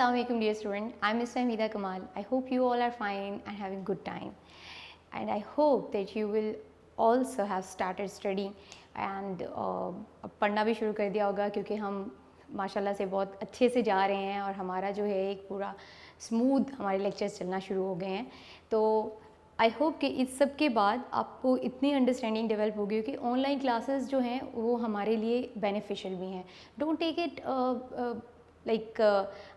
Assalamualaikum dear student, I'm Ms. Fahmida Kamal. I hope you all are fine and having good time, and I hope that you will also have started studying and अब पढ़ना भी शुरू कर दिया होगा क्योंकि हम माशाल्लाह से बहुत अच्छे से जा रहे हैं और हमारा जो है एक पूरा स्मूथ हमारे लेक्चर्स चलना शुरू हो गए हैं। तो आई होप कि इस सब के बाद आपको इतनी अंडरस्टैंडिंग डेवलप होगी कि ऑनलाइन क्लासेस जो हैं वो हमारे लिए बेनिफिशियल भी हैं। डोंट टेक इट लाइक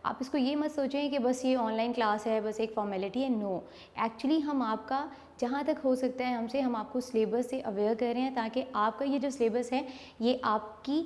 आप इसको ये मत सोचें कि बस ये ऑनलाइन क्लास है, बस एक फॉर्मेलिटी है। नो, एक्चुअली हम आपका जहाँ तक हो सकता है हमसे हम आपको सिलेबस से अवेयर कर रहे हैं ताकि आपका ये जो सिलेबस है ये आपकी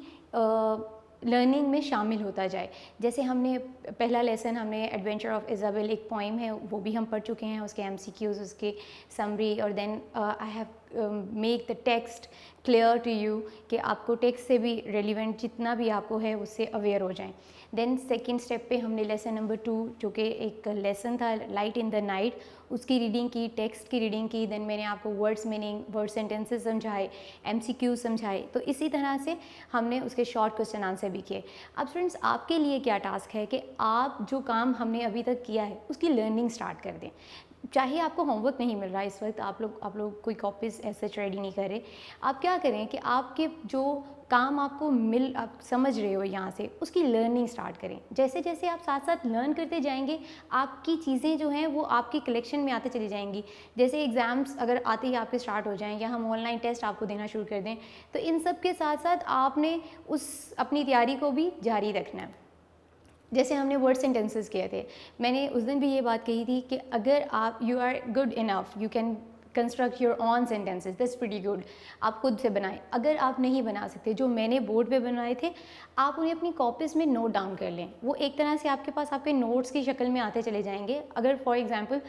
लर्निंग में शामिल होता जाए। जैसे हमने पहला लेसन हमने एडवेंचर ऑफ इज़ाबेल एक पोइम है वो भी हम पढ़ चुके हैं, उसके एमसीक्यूज़, उसके समरी, और then I have make the text clear to you कि आपको टेक्स्ट से भी रेलिवेंट जितना भी आपको है उससे अवेयर हो जाएं। देन सेकंड स्टेप पे हमने लेसन नंबर 2 जो कि एक लेसन था लाइट इन द नाइट, उसकी रीडिंग की, टेक्स्ट की रीडिंग की। देन मैंने आपको वर्ड्स मीनिंग, वर्ड सेंटेंसेस समझाए, एमसीक्यू समझाए। तो इसी तरह से हमने उसके शॉर्ट क्वेश्चन आंसर भी किए। अब स्टूडेंट्स आपके लिए क्या टास्क है कि आप जो काम हमने अभी तक किया है उसकी लर्निंग स्टार्ट कर दें। चाहे आपको होमवर्क नहीं मिल रहा है इस वक्त, आप लोग कोई कॉपीज़ ऐसे रेडी नहीं कर रहे, आप क्या करें कि आपके जो काम आपको आप समझ रहे हो यहाँ से उसकी लर्निंग स्टार्ट करें। जैसे जैसे आप साथ साथ लर्न करते जाएंगे आपकी चीज़ें जो हैं वो आपकी कलेक्शन में आते चली जाएंगी। जैसे एग्ज़ाम्स अगर आते ही आपके स्टार्ट हो जाएं या हम ऑनलाइन टेस्ट आपको देना शुरू कर दें, तो इन सब के साथ साथ आपने उस अपनी तैयारी को भी जारी रखना है। जैसे हमने वर्ड सेंटेंसेस किए थे, मैंने उस दिन भी ये बात कही थी कि अगर आप you are good enough, you can construct your own sentences, that's pretty good. आप खुद से बनाएं। अगर आप नहीं बना सकते, जो मैंने बोर्ड पे बनवाए थे, आप उन्हें अपनी कॉपीज़ में नोट डाउन कर लें। वो एक तरह से आपके पास आपके नोट्स की शक्ल में आते चले जाएंगे। अगर फॉर एग्जांपल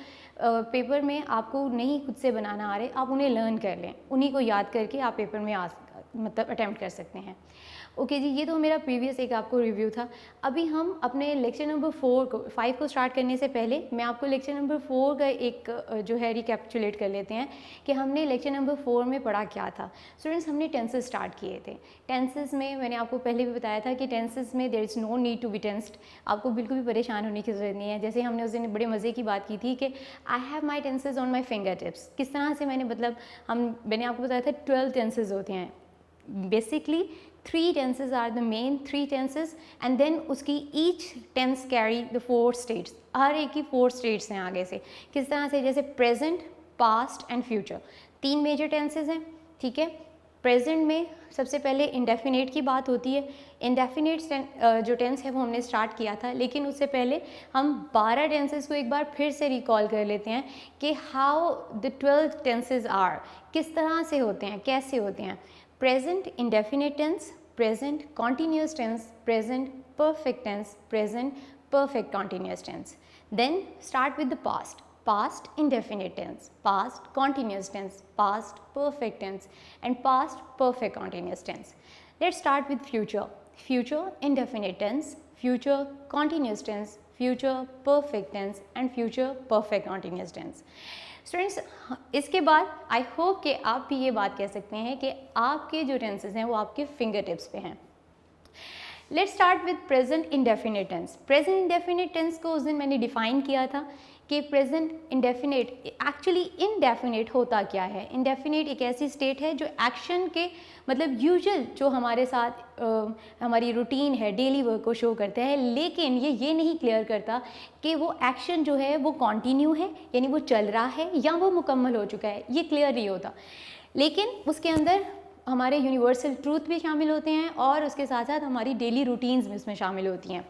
पेपर में आपको नहीं खुद से बनाना आ रहे, आप उन्हें लर्न कर लें, उन्हीं को याद करके आप पेपर में मतलब अटैम्प्ट कर सकते हैं। ओके जी, ये तो मेरा प्रीवियस एक आपको रिव्यू था। अभी हम अपने लेक्चर नंबर 5 को स्टार्ट करने से पहले मैं आपको लेक्चर नंबर 4 का एक जो है रिकैप्चुलेट कर लेते हैं कि हमने लेक्चर नंबर 4 में पढ़ा क्या था। स्टूडेंट्स, हमने टेंसेस स्टार्ट किए थे। टेंसेस में मैंने आपको पहले भी बताया था कि टेंसेस में there is no need to be tensed, आपको बिल्कुल भी परेशान होने की ज़रूरत नहीं है। जैसे हमने उस दिन बड़े मज़े की बात की थी कि I have my tenses on my finger tips. किस तरह से मैंने आपको बताया था 12 टेंसेज होते हैं। Basically 3 tenses are the main 3 tenses and then उसकी each tense carry the 4 states। हर एक की 4 states हैं आगे से। किस तरह से? जैसे present, past and future, 3 major tenses हैं, ठीक है। प्रेजेंट में सबसे पहले इंडेफिनेट की बात होती है। इंडेफिनेट जो टेंस है वो हमने स्टार्ट किया था, लेकिन उससे पहले हम 12 टेंसेस को एक बार फिर से रिकॉल कर लेते हैं कि हाउ द 12 टेंसेज आर, किस तरह से होते हैं, कैसे होते हैं। Present indefinite tense, present continuous tense, present perfect tense, present perfect continuous tense. Then start with the past. Past indefinite tense, past continuous tense, past perfect tense and past perfect continuous tense. Let's start with future. Future indefinite tense, future continuous tense, future perfect tense and future perfect continuous tense. Students, इसके बाद I hope कि आप भी ये बात कह सकते हैं कि आपके जो टेंसेस हैं वो आपके फिंगर टिप्स पे हैं। Let's start with present indefinite tense. Present indefinite tense को उस दिन मैंने डिफ़ाइन किया था कि प्रेजेंट इंडेफिनिट एक्चुअली इनडेफिनिट होता क्या है। इनडेफिनिट एक ऐसी स्टेट है जो एक्शन के मतलब यूजुअल जो हमारे साथ हमारी रूटीन है, डेली वर्क को शो करता है, लेकिन ये नहीं क्लियर करता कि वो एक्शन जो है वो कंटिन्यू है, यानी वो चल रहा है या वो मुकम्मल हो चुका है, ये क्लियर नहीं होता। लेकिन उसके अंदर हमारे यूनिवर्सल ट्रूथ भी शामिल होते हैं और उसके साथ साथ हमारी डेली रूटीन्स भी उसमें शामिल होती हैं।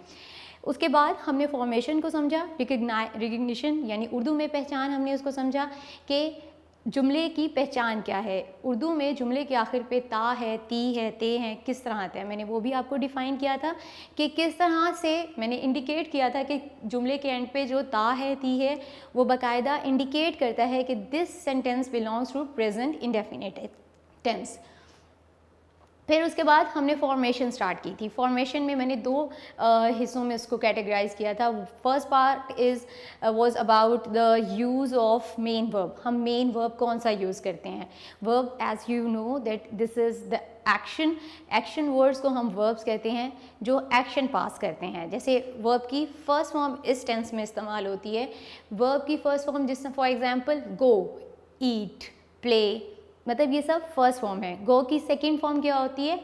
उसके बाद हमने फॉर्मेशन को समझा, रिकग्निशन यानी उर्दू में पहचान, हमने उसको समझा कि जुमले की पहचान क्या है। उर्दू में जुमले के आखिर पे ता है, ती है, ते हैं, किस तरह आता है, मैंने वो भी आपको डिफ़ाइन किया था कि किस तरह से मैंने इंडिकेट किया था कि जुमले के एंड पे जो ता है, ती है, वो बाकायदा इंडिकेट करता है कि this sentence belongs to present indefinite tense. फिर उसके बाद हमने फॉर्मेशन स्टार्ट की थी। फॉर्मेशन में मैंने दो हिस्सों में इसको कैटेगराइज किया था। First part was about the use of main verb. हम मेन वर्ब कौन सा यूज़ करते हैं। Verb as you know that this is the action. Action words को हम वर्ब्स कहते हैं जो एक्शन पास करते हैं। जैसे वर्ब की फर्स्ट फॉर्म इस टेंस में इस्तेमाल होती है। वर्ब की फर्स्ट फॉर्म जिससे for example go, eat, play, मतलब ये सब फर्स्ट फॉर्म है। गो की सेकेंड फॉर्म क्या होती है,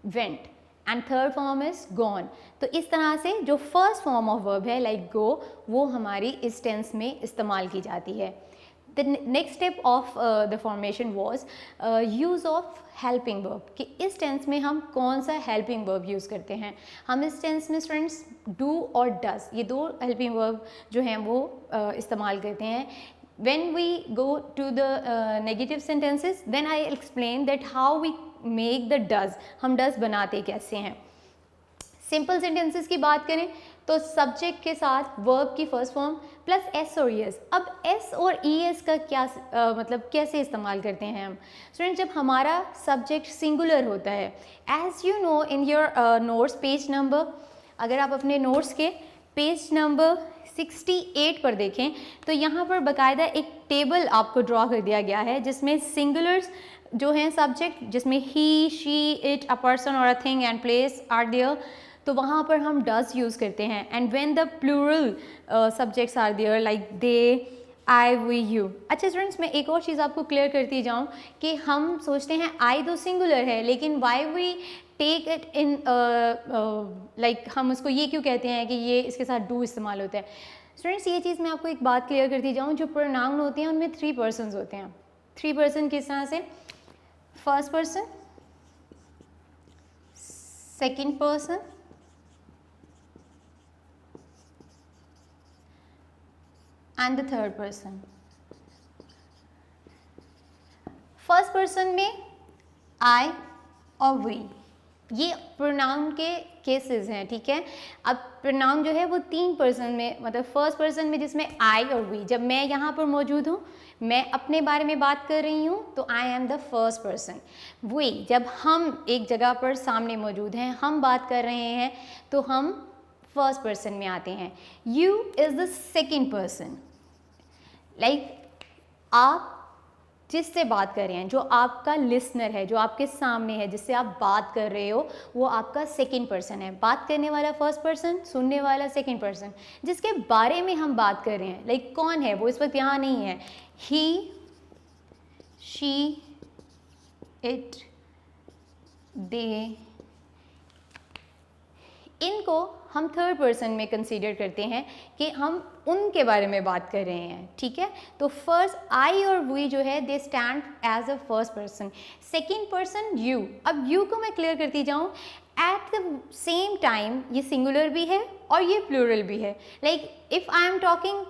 went, and third form is gone. तो इस तरह से जो फर्स्ट फॉर्म ऑफ वर्ब है लाइक गो, वो हमारी इस टेंस में इस्तेमाल की जाती है। The next step of the formation was use of helping verb, कि इस टेंस में हम कौन सा हेल्पिंग वर्ब यूज़ करते हैं। हम इस टेंस में स्टूडेंट्स डू और डज, ये दो हेल्पिंग वर्ब जो हैं वो इस्तेमाल करते हैं। When we go to the negative sentences, then I explain that how we make the does, हम does बनाते कैसे हैं। सिंपल सेंटेंसेस की बात करें तो सब्जेक्ट के साथ वर्ब की फर्स्ट फॉर्म प्लस एस और ई एस। अब एस और ई एस का क्या मतलब कैसे इस्तेमाल करते हैं हम स्टूडेंट, जब हमारा सब्जेक्ट सिंगुलर होता है। As you know in your notes page number, अगर आप अपने नोट्स के पेज नंबर 68 पर देखें तो यहाँ पर बाकायदा एक टेबल आपको ड्रॉ कर दिया गया है जिसमें सिंगुलर्स जो हैं सब्जेक्ट, जिसमें he, she, it, a person और a thing and place are there, तो वहाँ पर हम डज यूज़ करते हैं। And when the plural subjects are there like they, I, we, you. अच्छा स्टूडेंट्स, मैं एक और चीज़ आपको क्लियर करती जाऊँ कि हम सोचते हैं आई तो सिंगुलर है, लेकिन why we take it in like हम उसको ये क्यों कहते हैं कि ये इसके साथ डू इस्तेमाल होता है। स्टूडेंट्स, ये चीज़ मैं आपको एक बात क्लियर करती जाऊँ, जो प्रोनाउन होते हैं उनमें 3 पर्सन्स होते हैं। 3 पर्सन किस तरह से, first person, second person and the third person. First person में आई और वी, ये प्रोनाउन के केसेस हैं, ठीक है। अब प्रोनाउन जो है वो 3 पर्सन में, मतलब फर्स्ट पर्सन में जिसमें आई और वी, जब मैं यहाँ पर मौजूद हूँ, मैं अपने बारे में बात कर रही हूँ तो I am the first person. We, जब हम एक जगह पर सामने मौजूद हैं, हम बात कर रहे हैं, तो हम फर्स्ट पर्सन में आते हैं। You is the second person, like आप जिससे बात कर रहे हैं, जो आपका लिसनर है, जो आपके सामने है, जिससे आप बात कर रहे हो, वो आपका सेकंड पर्सन है। बात करने वाला फर्स्ट पर्सन, सुनने वाला सेकंड पर्सन। जिसके बारे में हम बात कर रहे हैं, लाइक कौन है वो इस वक्त यहाँ नहीं है, ही, शी, इट, दे, इनको हम थर्ड पर्सन में कंसीडर करते हैं कि हम उनके बारे में बात कर रहे हैं, ठीक है। तो फर्स्ट आई और वी जो है they stand as a first person. Second person you. अब यू को मैं क्लियर करती जाऊँ, एट द सेम टाइम ये सिंगुलर भी है और ये प्लूरल भी है। Like if I am talking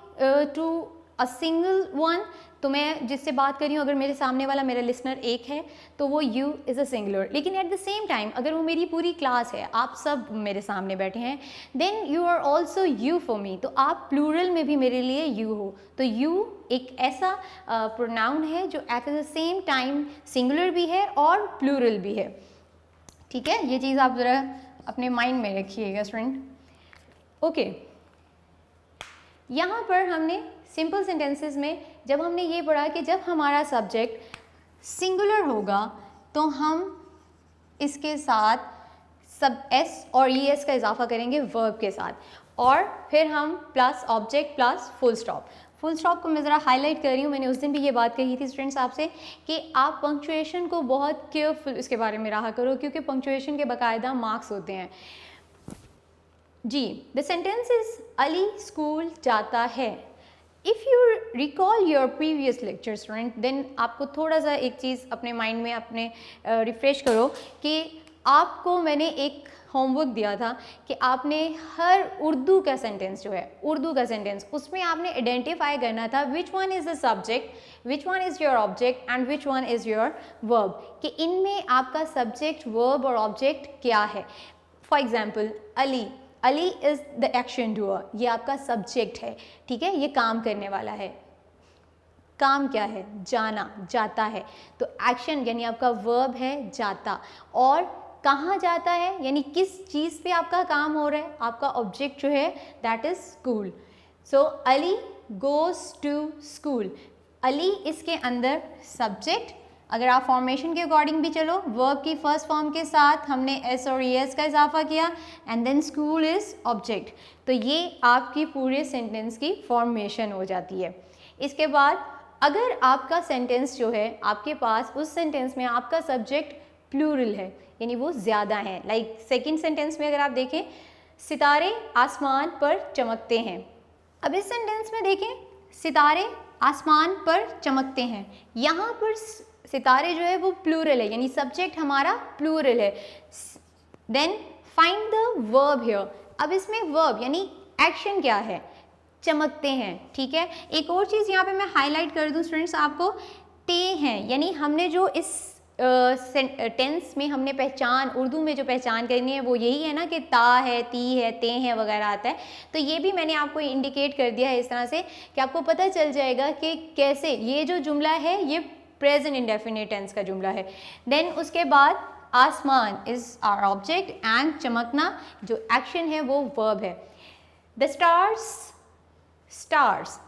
to a single one, तो मैं जिससे बात कर रही हूँ, अगर मेरे सामने वाला मेरा लिसनर एक है तो वो यू इज़ अ सिंगुलर। लेकिन एट द सेम टाइम अगर वो मेरी पूरी क्लास है, आप सब मेरे सामने बैठे हैं, then you are also you for me, तो आप प्लूरल में भी मेरे लिए यू हो। तो यू एक ऐसा प्रोनाउन है जो eight the same time singular भी है और प्लूरल भी है, ठीक है। ये चीज़ आप ज़रा अपने माइंड में रखिएगा स्टूडेंट। ओके, यहाँ पर हमने सिंपल सेंटेंसेस में जब हमने ये पढ़ा कि जब हमारा सब्जेक्ट सिंगुलर होगा तो हम इसके साथ सब एस और ई एस का इजाफा करेंगे वर्ब के साथ, और फिर हम plus object plus full stop. Full stop को मैं ज़रा हाईलाइट कर रही हूँ, मैंने उस दिन भी ये बात कही थी स्टूडेंट्स आपसे कि आप पंक्चुएशन को बहुत केयरफुल इसके बारे में रहा करो, क्योंकि पंक्चुएशन के बाकायदा मार्क्स होते हैं जी। The sentence is Ali school जाता है। If you recall your previous lecture student, then आपको थोड़ा सा एक चीज़ अपने माइंड में अपने रिफ्रेश करो कि आपको मैंने एक होमवर्क दिया था कि आपने हर उर्दू का सेंटेंस जो है, उर्दू का सेंटेंस, उसमें आपने आइडेंटिफाई करना था which one is the subject, which one is your object and which one is your verb, कि इनमें आपका सब्जेक्ट, वर्ब और ऑब्जेक्ट क्या है। For example Ali, Ali is the action doer, ये आपका सब्जेक्ट है, ठीक है, ये काम करने वाला है, काम क्या है, जाना, जाता है। तो एक्शन यानी आपका वर्ब है जाता, और कहाँ जाता है यानी किस चीज़ पे आपका काम हो रहा है, आपका ऑब्जेक्ट जो है that is school. So Ali goes to school, Ali इसके अंदर सब्जेक्ट, अगर आप फॉर्मेशन के अकॉर्डिंग भी चलो, वर्ब की फर्स्ट फॉर्म के साथ हमने एस और एस का इजाफा किया and then school is object, तो ये आपकी पूरे सेंटेंस की फॉर्मेशन हो जाती है। इसके बाद अगर आपका सेंटेंस जो है आपके पास उस सेंटेंस में आपका सब्जेक्ट प्लूरल है यानी वो ज़्यादा है, लाइक सेकेंड सेंटेंस में अगर आप देखें सितारे आसमान पर चमकते हैं, अब इस सेंटेंस में देखें सितारे आसमान पर चमकते हैं, यहाँ पर सितारे जो है वो प्लूरल है यानी सब्जेक्ट हमारा प्लूरल है। Then find the verb here, अब इसमें वर्ब यानी एक्शन क्या है, चमकते हैं, ठीक है। एक और चीज़ यहाँ पे मैं हाईलाइट कर दूँ स्टूडेंट्स आपको, ते हैं यानी हमने जो इस टेंस में हमने पहचान, उर्दू में जो पहचान करनी है वो यही है ना कि ता है, ती है, ते हैं वगैरह आता है, तो ये भी मैंने आपको इंडिकेट कर दिया है इस तरह से कि आपको पता चल जाएगा कि कैसे ये जो जुमला है ये प्रेजेंट इंडेफिनिट टेंस का जुमला है। देन उसके बाद आसमान इज आवर ऑब्जेक्ट एंड चमकना जो एक्शन है वो वर्ब है। The stars, stars,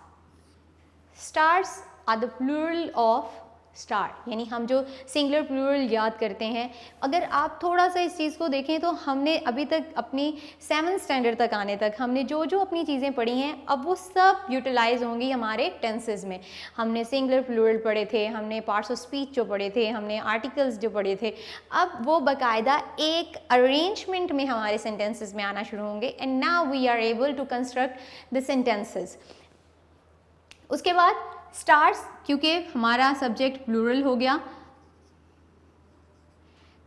stars are the plural of star यानी हम जो सिंगुलर प्लूरल याद करते हैं, अगर आप थोड़ा सा इस चीज़ को देखें तो हमने अभी तक अपनी 7th स्टैंडर्ड तक आने तक हमने जो जो अपनी चीज़ें पढ़ी हैं अब वो सब यूटिलाइज होंगी हमारे टेंसेस में। हमने सिंगुलर प्लूरल पढ़े थे, हमने पार्ट्स ऑफ स्पीच जो पढ़े थे, हमने आर्टिकल्स जो पढ़े थे, अब वो बाकायदा एक अरेंजमेंट में हमारे सेंटेंसेस में आना शुरू होंगे and now we are able to construct the sentences. उसके बाद स्टार्स, क्योंकि हमारा सब्जेक्ट प्लूरल हो गया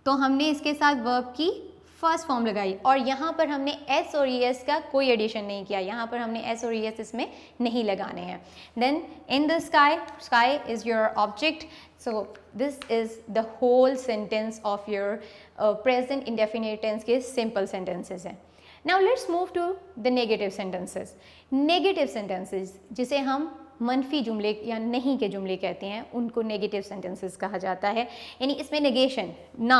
तो हमने इसके साथ वर्ब की फर्स्ट फॉर्म लगाई और यहाँ पर हमने एस और एस का कोई एडिशन नहीं किया, यहाँ पर हमने एस और एस इसमें नहीं लगाने हैं। Then in the sky, sky is your object, so this is the whole sentence of your present indefinite tense के सिंपल सेंटेंसेस हैं। Now let's move to the negative sentences. Negative sentences जिसे हम मनफी जुमले या नहीं के जुमले कहते हैं उनको नेगेटिव सेंटेंसेस कहा जाता है, यानी इसमें नेगेशन ना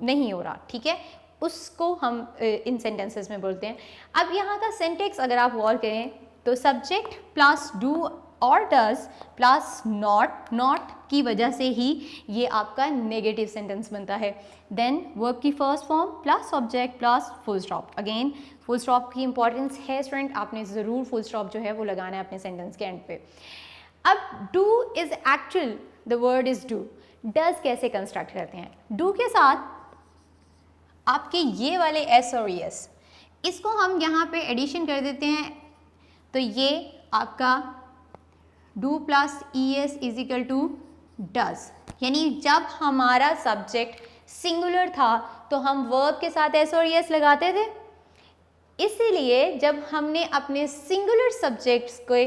नहीं हो रहा, ठीक है, उसको हम इन सेंटेंसेस में बोलते हैं। अब यहाँ का सेंटेक्स अगर आप गौर करें तो सब्जेक्ट प्लस डू और डज प्लस नॉट, नॉट की वजह से ही ये आपका नेगेटिव सेंटेंस बनता है। देन वर्ब की first form plus object plus full stop, again full stop की इंपॉर्टेंस है स्टूडेंट, आपने ज़रूर फुल स्टॉप जो है वो लगाना है अपने सेंटेंस के एंड पे। अब do is actual, the word is do, does कैसे कंस्ट्रक्ट करते हैं, डू के साथ आपके ये वाले एस और एस, इसको हम यहाँ पे एडिशन कर देते हैं तो ये आपका do plus E S is equal to does, यानी जब हमारा सब्जेक्ट सिंगुलर था तो हम वर्ब के साथ एस और एस लगाते थे, इसीलिए जब हमने अपने सिंगुलर सब्जेक्ट्स के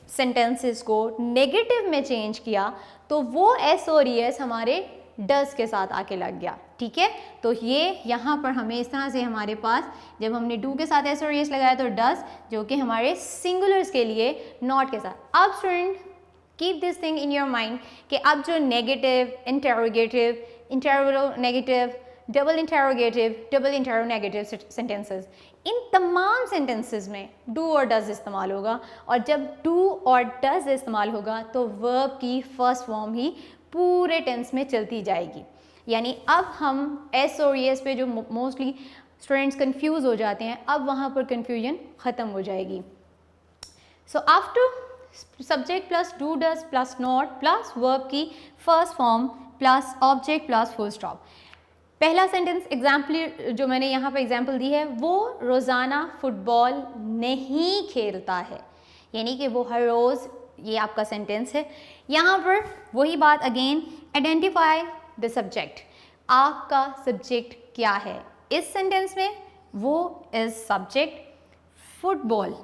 सेंटेंसेस को नेगेटिव में चेंज किया तो वो एस और एस हमारे डज के साथ आके लग गया, ठीक है। तो ये यहाँ पर हमें इस तरह से हमारे पास जब हमने डू के साथ एस और एस लगाया तो डज, जो कि हमारे सिंगुलर्स के लिए नॉट के साथ। अब student keep this thing in your mind कि अब जो नेगेटिव, इंटेरोगेटिव, इंटेरोनेगेटिव, डबल इंटेरोनेगेटिव सेंटेंसेस, इन तमाम सेंटेंसेस में डू और डज इस्तेमाल होगा, और जब डू और डज इस्तेमाल होगा तो वर्ब की फर्स्ट फॉर्म ही पूरे टेंस में चलती जाएगी। यानी अब हम एस और एस पे जो मोस्टली स्टूडेंट्स कंफ्यूज हो जाते हैं, अब वहाँ पर कंफ्यूजन ख़त्म हो जाएगी। So after subject plus do does plus not plus verb की first form plus object plus full stop. पहला सेंटेंस एग्जाम्पल जो मैंने यहाँ पर एग्जाम्पल दी है, वो रोज़ाना फुटबॉल नहीं खेलता है, यानी कि वो हर रोज़, ये आपका सेंटेंस है। यहाँ पर वही बात अगेन, आइडेंटिफाई द सब्जेक्ट, आपका सब्जेक्ट क्या है इस सेंटेंस में, वो इज सब्जेक्ट फुटबॉल,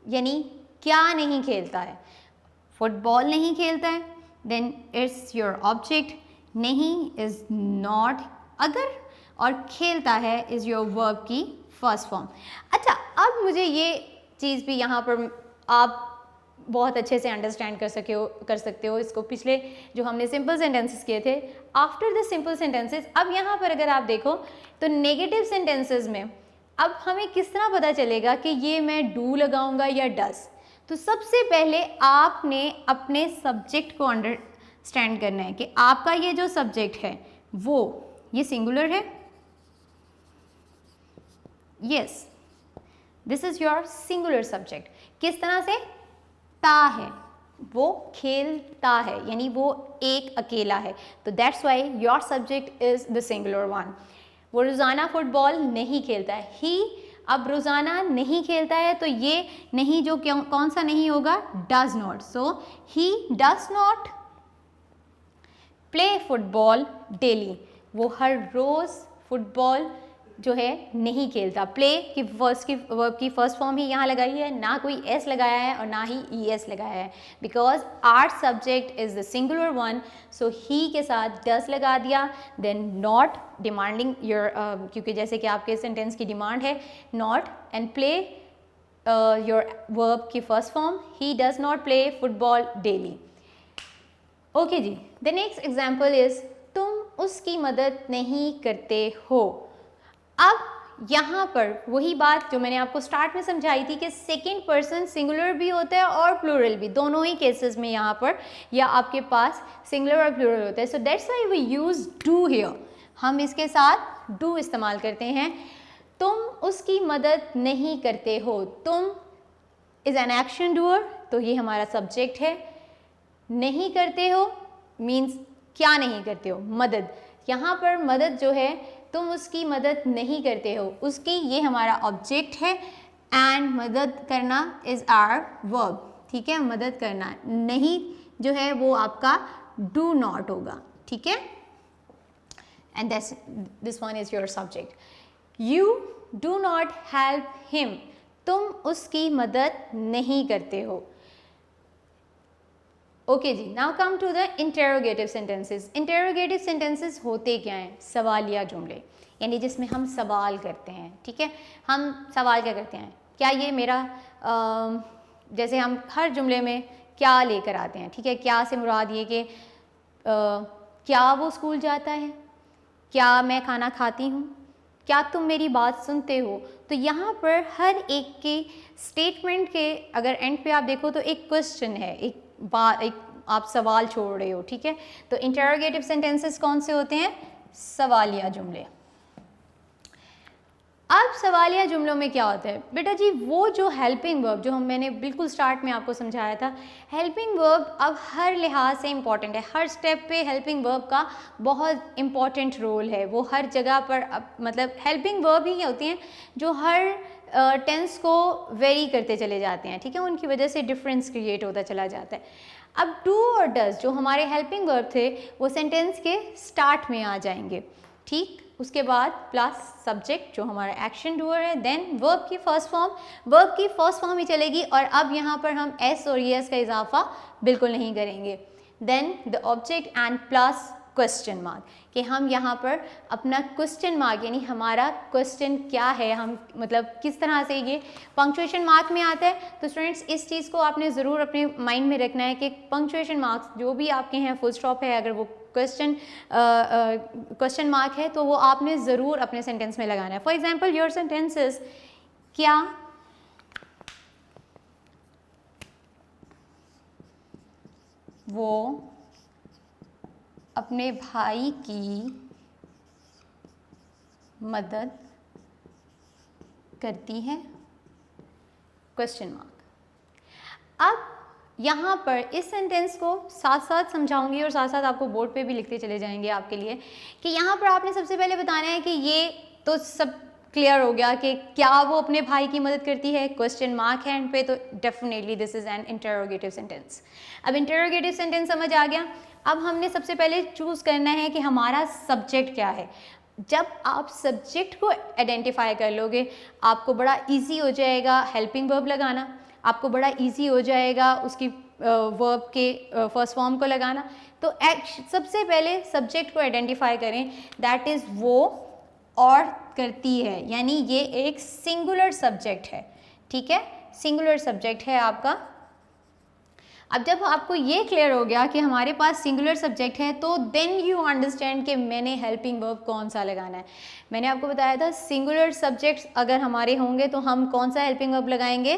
यानी क्या नहीं खेलता है, फुटबॉल नहीं खेलता है, देन इट्स योर ऑब्जेक्ट, नहीं इज नॉट, अगर, और खेलता है इज योर वर्ब की फर्स्ट फॉर्म। अच्छा, अब मुझे ये चीज़ भी यहाँ पर आप बहुत अच्छे से अंडरस्टैंड कर सकते हो इसको। पिछले जो हमने सिंपल सेंटेंसेस किए थे, आफ्टर द सिंपल सेंटेंसेस, अब यहाँ पर अगर आप देखो तो नेगेटिव सेंटेंसेस में अब हमें किस तरह पता चलेगा कि ये मैं डू लगाऊंगा या डस। तो सबसे पहले आपने अपने सब्जेक्ट को अंडरस्टैंड करना है कि आपका ये जो सब्जेक्ट है वो ये सिंगुलर है, yes this is your singular subject. किस तरह से? ता है, वो खेलता है, यानी वो एक अकेला है, तो that's why your subject is the singular one. वो रोज़ाना फुटबॉल नहीं खेलता है, ही अब रोज़ाना नहीं खेलता है तो ये नहीं जो कौन सा नहीं होगा? Does not. So he does not play football daily, वो हर रोज़ फुटबॉल जो है नहीं खेलता। प्ले की वर्ब की फर्स्ट फॉर्म ही यहाँ लगाई है, ना कोई एस लगाया है और ना ही ई एस लगाया है, because our subject is the singular one. So he के साथ डस लगा दिया, देन नॉट डिमांडिंग योर, क्योंकि जैसे कि आपके सेंटेंस की डिमांड है not and play your verb की first form, he does not play football daily. Okay जी, द नेक्स्ट एग्जाम्पल इज तुम उसकी मदद नहीं करते हो। अब यहाँ पर वही बात जो मैंने आपको स्टार्ट में समझाई थी कि सेकंड पर्सन सिंगुलर भी होता है और प्लूरल भी, दोनों ही केसेस में यहाँ पर या आपके पास सिंगुलर और प्लूरल होता है। So that's why we use do here, हम इसके साथ डू इस्तेमाल करते हैं। तुम उसकी मदद नहीं करते हो, तुम इज एन एक्शन डूअर, तो ये हमारा सब्जेक्ट है। नहीं करते हो मीन्स क्या नहीं करते हो? मदद। यहाँ पर मदद जो है, तुम उसकी मदद नहीं करते हो, उसकी ये हमारा ऑब्जेक्ट है एंड मदद करना इज आवर वर्ब, ठीक है? मदद करना, नहीं जो है वो आपका डू नॉट होगा, ठीक है? And this one is your subject. You do not help him, तुम उसकी मदद नहीं करते हो। ओके जी, now come to the interrogative sentences. Interrogative sentences होते क्या हैं? सवालिया जुमले, यानी जिसमें हम सवाल करते हैं, ठीक है? हम सवाल क्या करते हैं? क्या ये मेरा जैसे हम हर जुमले में क्या लेकर आते हैं, ठीक है? क्या से मुराद ये कि क्या वो स्कूल जाता है, क्या मैं खाना खाती हूँ, क्या तुम मेरी बात सुनते हो। तो यहाँ पर हर एक के स्टेटमेंट के अगर एंड पे आप देखो तो एक क्वेश्चन है, एक आप सवाल छोड़ रहे हो, ठीक है? तो इंटरोगेटिव सेंटेंसेस कौन से होते हैं? सवालिया जुमले। अब सवालिया जुमलों में क्या होता है बेटा जी? वो जो हेल्पिंग वर्ब जो मैंने बिल्कुल स्टार्ट में आपको समझाया था, हेल्पिंग वर्ब अब हर लिहाज से इम्पॉर्टेंट है। हर स्टेप पे हेल्पिंग वर्ब का बहुत इम्पॉर्टेंट रोल है। वो हर जगह पर मतलब हेल्पिंग वर्ब ही होती हैं जो हर टेंस को वेरी करते चले जाते हैं, ठीक है? उनकी वजह से डिफरेंस क्रिएट होता चला जाता है। अब डू और डज जो हमारे हेल्पिंग वर्ब थे वो सेंटेंस के स्टार्ट में आ जाएंगे, ठीक? उसके बाद प्लस सब्जेक्ट जो हमारा एक्शन डूअर है, देन वर्ब की फर्स्ट फॉर्म, वर्ब की फर्स्ट फॉर्म ही चलेगी और अब यहाँ पर हम एस और एस का इजाफा बिल्कुल नहीं करेंगे। Then the object and plus question mark, कि हम यहाँ पर अपना क्वेश्चन मार्क यानी हमारा क्वेश्चन क्या है, हम मतलब किस तरह से ये पंक्चुएशन मार्क में आता है। तो स्टूडेंट्स इस चीज़ को आपने ज़रूर अपने माइंड में रखना है कि पंक्चुएशन मार्क्स जो भी आपके हैं, फुल स्टॉप है, अगर वो क्वेश्चन मार्क है तो वो आपने ज़रूर अपने सेंटेंस में लगाना है। फॉर एग्जाम्पल योर सेंटेंसेस, क्या वो अपने भाई की मदद करती है, क्वेश्चन मार्क। अब यहाँ पर इस सेंटेंस को साथ साथ समझाऊंगी और साथ साथ आपको बोर्ड पे भी लिखते चले जाएंगे आपके लिए कि यहाँ पर आपने सबसे पहले बताना है कि ये तो सब क्लियर हो गया कि क्या वो अपने भाई की मदद करती है, क्वेश्चन मार्क है एंड पे, तो definitely this is an interrogative sentence. अब इंटरोगेटिव सेंटेंस समझ आ गया। अब हमने सबसे पहले चूज़ करना है कि हमारा सब्जेक्ट क्या है। जब आप सब्जेक्ट को आइडेंटिफाई कर लोगे आपको बड़ा इजी हो जाएगा हेल्पिंग वर्ब लगाना, आपको बड़ा इजी हो जाएगा उसकी वर्ब के फर्स्ट फॉर्म को लगाना। तो सबसे पहले सब्जेक्ट को आइडेंटिफाई करें, दैट इज़ वो और करती है, यानी ये एक सिंगुलर सब्जेक्ट है, ठीक है? सिंगुलर सब्जेक्ट है आपका अब जब आपको ये क्लियर हो गया कि हमारे पास सिंगुलर सब्जेक्ट है तो देन यू अंडरस्टैंड कि मैंने हेल्पिंग वर्ब कौन सा लगाना है। मैंने आपको बताया था सिंगुलर सब्जेक्ट्स अगर हमारे होंगे तो हम कौन सा हेल्पिंग वर्ब लगाएंगे,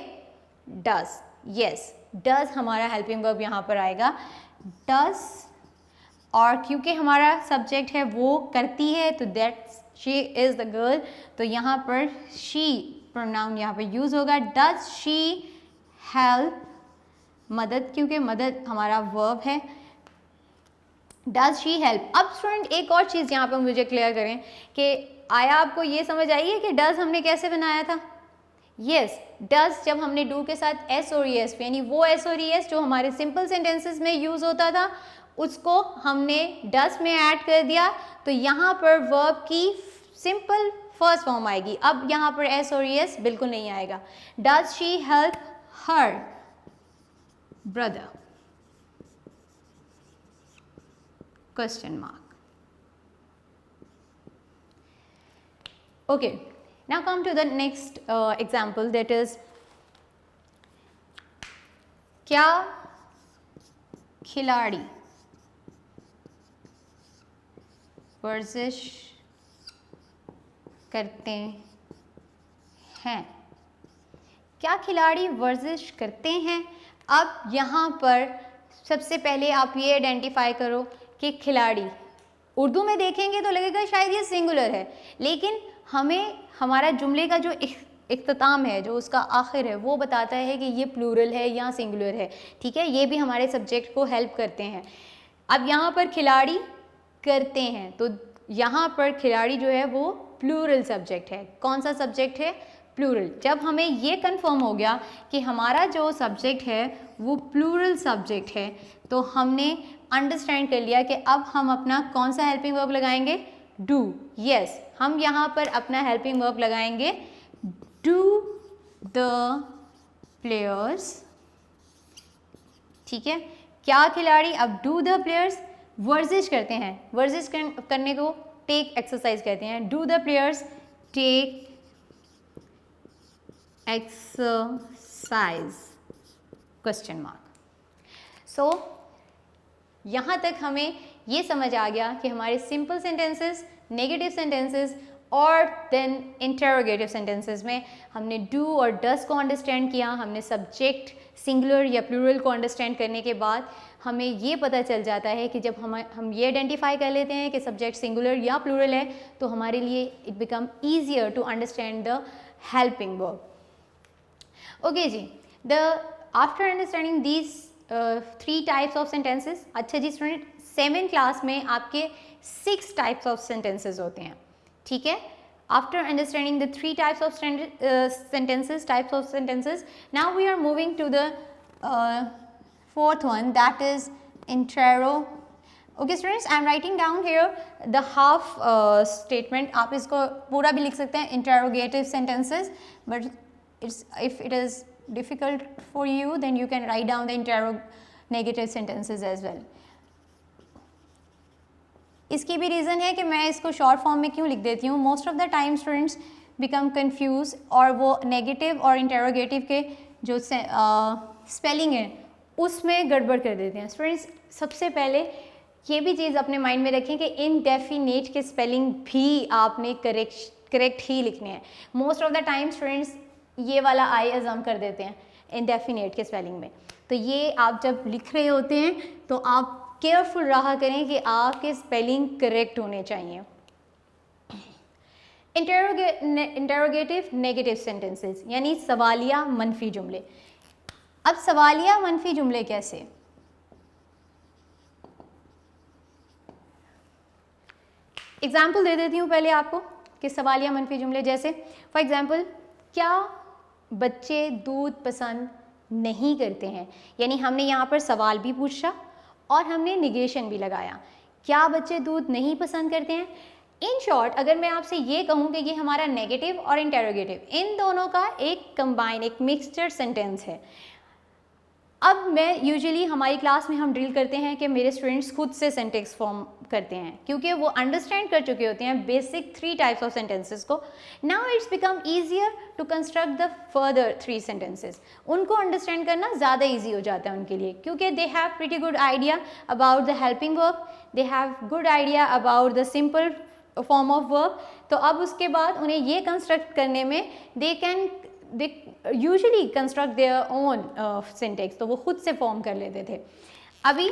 डज। यस, डज हमारा हेल्पिंग वर्ब यहाँ पर आएगा, डज। और क्योंकि हमारा सब्जेक्ट है वो करती है तो that she is the girl, तो यहाँ पर शी प्रोनाउन यहाँ पर यूज़ होगा। डज शी हेल्प, मदद, क्योंकि मदद हमारा वर्ब है, डज शी हेल्प। अब स्टूडेंट एक और चीज़ यहाँ पर मुझे क्लियर करें कि आया आपको ये समझ आई है कि डज हमने कैसे बनाया था। यस, डज जब हमने डू के साथ एस और एस, यानी वो एस और एस जो हमारे सिंपल सेंटेंसेस में यूज़ होता था उसको हमने डज में ऐड कर दिया, तो यहाँ पर वर्ब की सिंपल फर्स्ट फॉर्म आएगी। अब यहाँ पर एस और एस बिल्कुल नहीं आएगा। Does she help her brother, question mark. Okay, now come to the next example, that is क्या खिलाड़ी वर्जिश करते हैं, क्या खिलाड़ी वर्जिश करते हैं। अब यहाँ पर सबसे पहले आप ये आइडेंटिफाई करो कि खिलाड़ी, उर्दू में देखेंगे तो लगेगा शायद ये सिंगुलर है, लेकिन हमें हमारा जुमले का जो इख्तिताम है, जो उसका आखिर है, वो बताता है कि ये प्लूरल है या सिंगुलर है। ठीक है, ये भी हमारे सब्जेक्ट को हेल्प करते हैं। अब यहाँ पर खिलाड़ी करते हैं, तो यहाँ पर खिलाड़ी जो है वो प्लूरल सब्जेक्ट है। कौन सा सब्जेक्ट है, प्लूरल। जब हमें ये कंफर्म हो गया कि हमारा जो सब्जेक्ट है वो प्लूरल सब्जेक्ट है, तो हमने अंडरस्टैंड कर लिया कि अब हम अपना कौन सा हेल्पिंग वर्ब लगाएंगे, डू। यस, हम यहाँ पर अपना हेल्पिंग वर्ब लगाएंगे डू द प्लेयर्स। ठीक है, क्या खिलाड़ी, अब डू द प्लेयर्स वर्जिश करते हैं, वर्जिश करने को टेक एक्सरसाइज कहते हैं। Do the players take exercise, question mark. So यहाँ तक हमें ये समझ आ गया कि हमारे सिंपल सेंटेंसेस, नेगेटिव सेंटेंसेस और देन इंटरोगेटिव सेंटेंसेस में हमने डू और डस को अंडरस्टैंड किया। हमने सब्जेक्ट सिंगुलर या प्लूरल को अंडरस्टैंड करने के बाद हमें ये पता चल जाता है कि जब हम ये आइडेंटिफाई कर लेते हैं कि सब्जेक्ट सिंगुलर या प्लूरल है, तो हमारे लिए it become easier to understand the helping verb. Okay जी, the after understanding these 3 types of sentences. अच्छा जी स्टूडेंट, 7th क्लास में आपके 6 टाइप्स ऑफ सेंटेंसेस होते हैं। ठीक है, after understanding the 3 types of sentences, now we are moving to the 4th one, that is interro. Okay students, I am writing down here the half statement. आप इसको पूरा भी लिख सकते हैं, interrogative sentences, but if it is difficult for you then you can write down the interrogative sentences as well. इसकी भी reason है कि मैं इसको शॉर्ट फॉर्म में क्यों लिख देती हूँ। Most of the time students become confuse और वो नेगेटिव और इंटेरोगेटिव के जो स्पेलिंग है उसमें गड़बड़ कर देते हैं। स्टूडेंट्स सबसे पहले ये भी चीज़ अपने माइंड में रखें कि इनडेफिनेट के स्पेलिंग भी आपने करेक्ट ही लिखने हैं। Most of the time students ये वाला आई अज़म कर देते हैं इनडेफिनेट के स्पेलिंग में, तो ये आप जब लिख रहे होते हैं तो आप केयरफुल रहा करें कि आपके स्पेलिंग करेक्ट होने चाहिए। इंटेरोगेटिव नेगेटिव सेंटेंसेस यानी सवालिया मनफी जुमले। अब सवालिया मनफी जुमले कैसे, एग्जाम्पल दे देती हूँ पहले आपको कि सवालिया मनफी जुमले जैसे फॉर एग्जाम्पल, क्या बच्चे दूध पसंद नहीं करते हैं, यानी हमने यहाँ पर सवाल भी पूछा और हमने निगेशन भी लगाया, क्या बच्चे दूध नहीं पसंद करते हैं। इन शॉर्ट अगर मैं आपसे ये कहूँ कि ये हमारा नेगेटिव और इंटेरोगेटिव इन दोनों का एक कंबाइन, एक मिक्सचर सेंटेंस है। अब मैं यूजुअली हमारी क्लास में हम ड्रिल करते हैं कि मेरे स्टूडेंट्स खुद से सेंटेंस फॉर्म करते हैं क्योंकि वो अंडरस्टैंड कर चुके होते हैं बेसिक 3 टाइप्स ऑफ सेंटेंसेस को. Now it's become easier to construct the further 3 sentences. उनको अंडरस्टैंड करना ज़्यादा ईजी हो जाता है उनके लिए क्योंकि they have pretty good idea about the helping verb, they have good idea about the simple form of verb. तो अब उसके बाद उन्हें ये कंस्ट्रक्ट करने में they usually construct their own syntax, तो वो खुद से फॉर्म कर लेते थे. अभी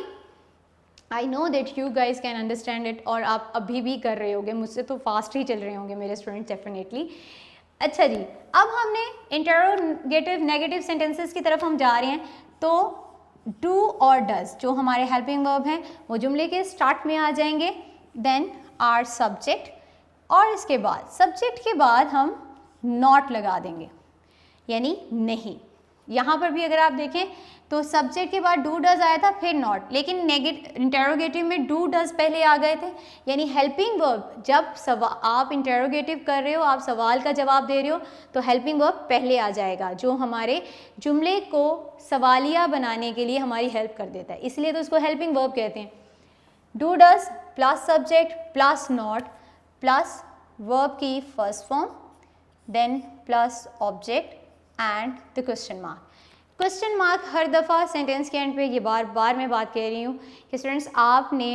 I know that you guys can understand it और आप अभी भी कर रहे होंगे, मुझसे तो फास्ट ही चल रहे होंगे मेरे स्टूडेंट्स डेफिनेटली. अच्छा जी, अब हमने इंटरोगेटिव नेगेटिव सेंटेंसेस की तरफ हम जा रहे हैं. तो डू और डज जो हमारे हेल्पिंग वर्ब हैं वो जुमले के स्टार्ट में आ जाएंगे. देन आर सब्जेक्ट और इसके बाद सब्जेक्ट के बाद हम नॉट लगा देंगे यानी नहीं. यहाँ पर भी अगर आप देखें तो सब्जेक्ट के बाद डू डज आया था फिर नॉट, लेकिन इंटेरोगेटिव में डू डज पहले आ गए थे. यानी हेल्पिंग वर्ब जब आप इंटेरोगेटिव कर रहे हो, आप सवाल का जवाब दे रहे हो तो हेल्पिंग वर्ब पहले आ जाएगा जो हमारे जुमले को सवालिया बनाने के लिए हमारी हेल्प कर देता है, इसलिए तो उसको हेल्पिंग वर्ब कहते हैं. Do does plus subject plus not plus verb की first form then plus object and the question mark. Question mark हर दफ़ा सेंटेंस के एंड पे ये बार बार मैं बात कह रही हूँ कि स्टूडेंट्स आपने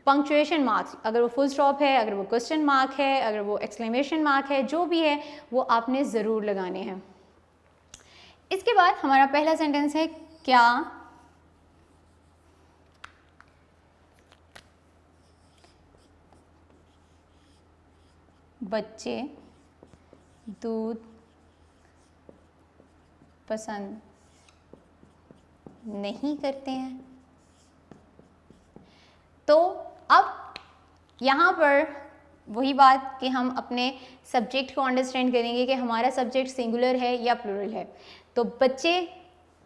पंक्चुएशन मार्क्स, अगर वो फुल स्टॉप है, अगर वो क्वेश्चन मार्क है, अगर वो एक्सक्लेमेशन मार्क है, जो भी है वो आपने ज़रूर लगाने हैं. इसके बाद हमारा पहला सेंटेंस है क्या बच्चे दूध पसंद नहीं करते हैं. तो अब यहाँ पर वही बात कि हम अपने सब्जेक्ट को अंडरस्टैंड करेंगे कि हमारा सब्जेक्ट सिंगुलर है या प्लूरल है. तो बच्चे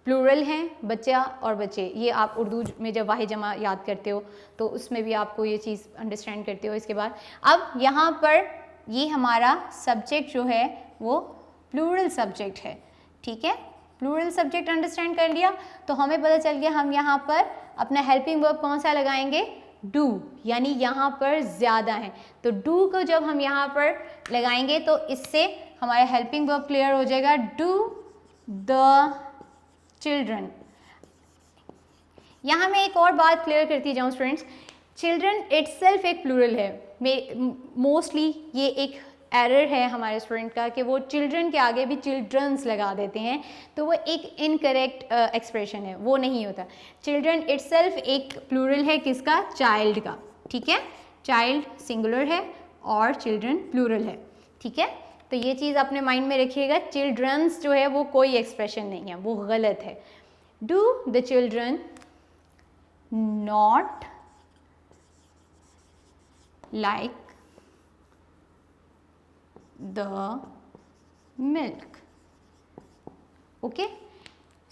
प्लूरल हैं, बच्चा और बच्चे, ये आप उर्दू में जब वाहिद जमा याद करते हो तो उसमें भी आपको ये चीज़ अंडरस्टैंड करते हो. इसके बाद अब यहाँ पर ये हमारा सब्जेक्ट जो है वो प्लूरल सब्जेक्ट है. ठीक है, प्लूरल सब्जेक्ट अंडरस्टैंड कर लिया तो हमें पता चल गया हम यहाँ पर अपना हेल्पिंग वर्ब कौन सा लगाएंगे, डू, यानी यहाँ पर ज़्यादा है. तो डू को जब हम यहाँ पर लगाएंगे तो इससे हमारा हेल्पिंग वर्ब क्लियर हो जाएगा. Do the children. यहाँ मैं एक और बात क्लियर करती जाऊँ स्टूडेंट्स, चिल्ड्रन इटसेल्फ एक प्लूरल है. मोस्टली ये एक एरर है हमारे स्टूडेंट का कि वो चिल्ड्रन के आगे भी चिल्ड्रंस लगा देते हैं, तो वो एक इनकरेक्ट एक्सप्रेशन है, वो नहीं होता. चिल्ड्रन इटसेल्फ एक प्लूरल है किसका, चाइल्ड का. ठीक है, चाइल्ड सिंगुलर है और चिल्ड्रन प्लूरल है. ठीक है, तो ये चीज़ अपने माइंड में रखिएगा. चिल्ड्रंस जो है वो कोई एक्सप्रेशन नहीं है, वो गलत है. Do the children not like the milk. Okay,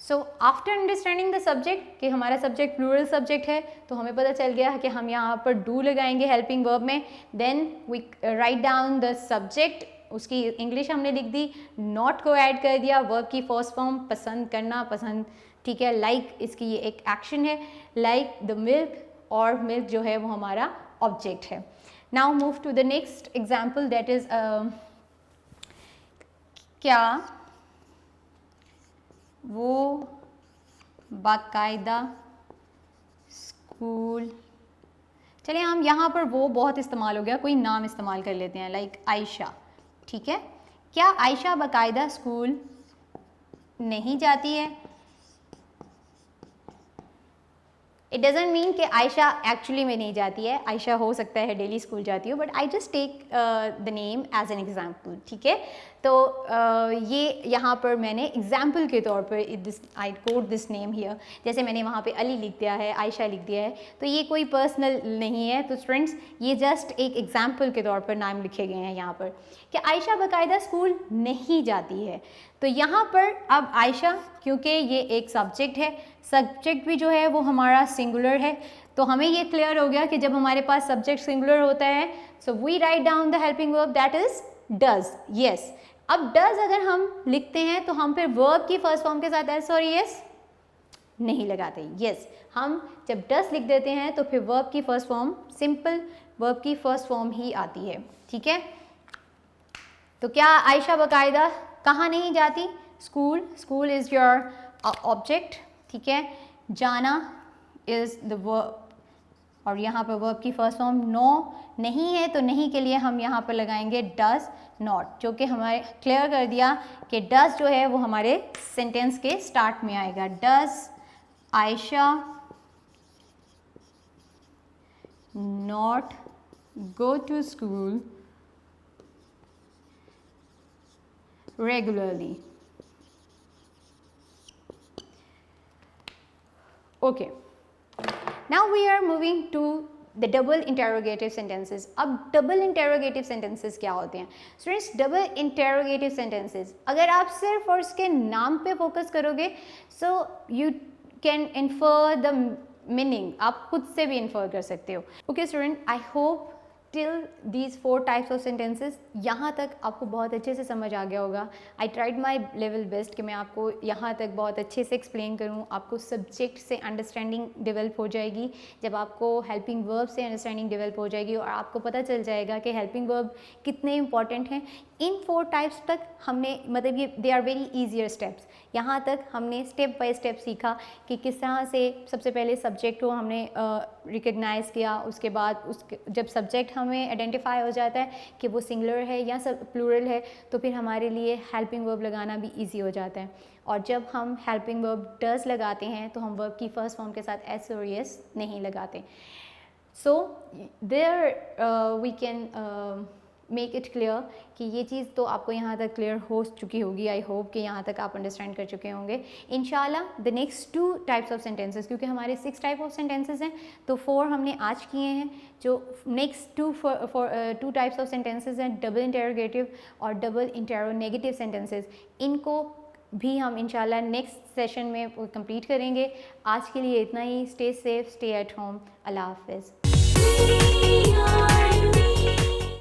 so after understanding the subject कि हमारा सब्जेक्ट प्लूरल सब्जेक्ट है तो हमें पता चल गया कि हम यहाँ पर डू लगाएंगे हेल्पिंग वर्ब में. Then we write down the subject, उसकी इंग्लिश हमने लिख दी, नॉट को ऐड कर दिया, वर्ब की फर्स्ट फॉर्म पसंद करना, पसंद. ठीक है, लाइक इसकी ये एक एक्शन है, लाइक द मिल्क, और मिल्क जो है वो हमारा ऑब्जेक्ट है. Now move to the next example, that is क्या वो बाकायदा स्कूल. चलिए हम यहाँ पर वो बहुत इस्तेमाल हो गया, कोई नाम इस्तेमाल कर लेते हैं, लाइक आयशा. ठीक है, क्या आयशा बाकायदा स्कूल नहीं जाती है. इट डजेंट मीन कि आयशा एक्चुअली में नहीं जाती है, आयशा हो सकता है डेली स्कूल जाती हो, but I just take the name as an example. ठीक है, तो ये यहाँ पर मैंने एग्जाम्पल के तौर पर this I quote this name here. जैसे मैंने वहाँ पे अली लिख दिया है, आयशा लिख दिया है, तो ये कोई पर्सनल नहीं है. तो स्टूडेंट्स ये जस्ट एक एग्जाम्पल के तौर पर नाम लिखे गए हैं यहाँ पर कि आयशा बाकायदा स्कूल नहीं जाती है. तो यहाँ पर अब आयशा, क्योंकि ये एक सब्जेक्ट है, सब्जेक्ट भी जो है वो हमारा सिंगुलर है, तो हमें ये क्लियर हो गया कि जब हमारे पास सब्जेक्ट सिंगुलर होता है so we write down the helping verb that is does. Yes, अब डज अगर हम लिखते हैं तो हम फिर वर्ब की फर्स्ट फॉर्म के साथ एस और यस नहीं लगाते। यस, हम जब डस लिख देते हैं तो फिर वर्ब की फर्स्ट फॉर्म, सिंपल वर्ब की फर्स्ट फॉर्म ही आती है, ठीक है। तो क्या आयशा बाकायदा कहाँ नहीं जाती? School, school is your object, ठीक है। जाना इज़ द वर्ब, और यहाँ पर वर्ब की फर्स्ट फॉर्म नो, नहीं है तो नहीं के लिए हम यहाँ पर लगाएंगे डज नॉट, जो कि हमारे क्लियर कर दिया कि डज जो है वो हमारे सेंटेंस के स्टार्ट में आएगा। Does Ayesha not go to school regularly. Okay, now we are moving to the double interrogative sentences. अब double interrogative sentences क्या होते हैं? Students, double interrogative sentences अगर आप सिर्फ और उसके नाम पे फोकस करोगे, so you can infer the meaning, आप खुद से भी infer कर सकते हो। Okay student, I hope till these 4 types of sentences यहाँ तक आपको बहुत अच्छे से समझ आ गया होगा। I tried my level best कि मैं आपको यहाँ तक बहुत अच्छे से एक्सप्लेन करूँ, आपको सब्जेक्ट से अंडरस्टैंडिंग डेवलप हो जाएगी, जब आपको हेल्पिंग वर्ब से अंडरस्टैंडिंग डेवलप हो जाएगी और आपको पता चल जाएगा कि हेल्पिंग वर्ब कितने इंपॉर्टेंट हैं। इन 4 टाइप्स तक हमने, मतलब ये they are very easier steps, यहाँ तक हमने स्टेप बाय स्टेप सीखा कि किस तरह से सबसे पहले सब्जेक्ट को हमने रिकग्नाइज़ किया, उसके बाद जब सब्जेक्ट हमें आइडेंटिफाई हो जाता है कि वो सिंगुलर है या प्लूरल है, तो फिर हमारे लिए हेल्पिंग वर्ब लगाना भी इजी हो जाता है। और जब हम हेल्पिंग वर्ब डज लगाते हैं तो हम वर्ब की फर्स्ट फॉर्म के साथ एस और यस नहीं लगाते। So there we can make it clear कि ये चीज़ तो आपको यहाँ तक क्लियर हो चुकी होगी। आई होप कि यहाँ तक आप अंडरस्टैंड कर चुके होंगे। इंशाल्लाह the next 2 types of sentences, क्योंकि हमारे 6 टाइप ऑफ सेंटेंसेस हैं तो 4 हमने आज किए हैं। जो नेक्स्ट 2 टाइप्स ऑफ सेंटेंसेस हैं, डबल इंटेरोगेटिव और डबल इंटेरोनेगेटिव सेंटेंसेस, इनको भी हम इंशाल्लाह नेक्स्ट सेशन में कंप्लीट करेंगे। आज के लिए इतना ही। Stay safe, stay at home. अल्लाह हाफिज़।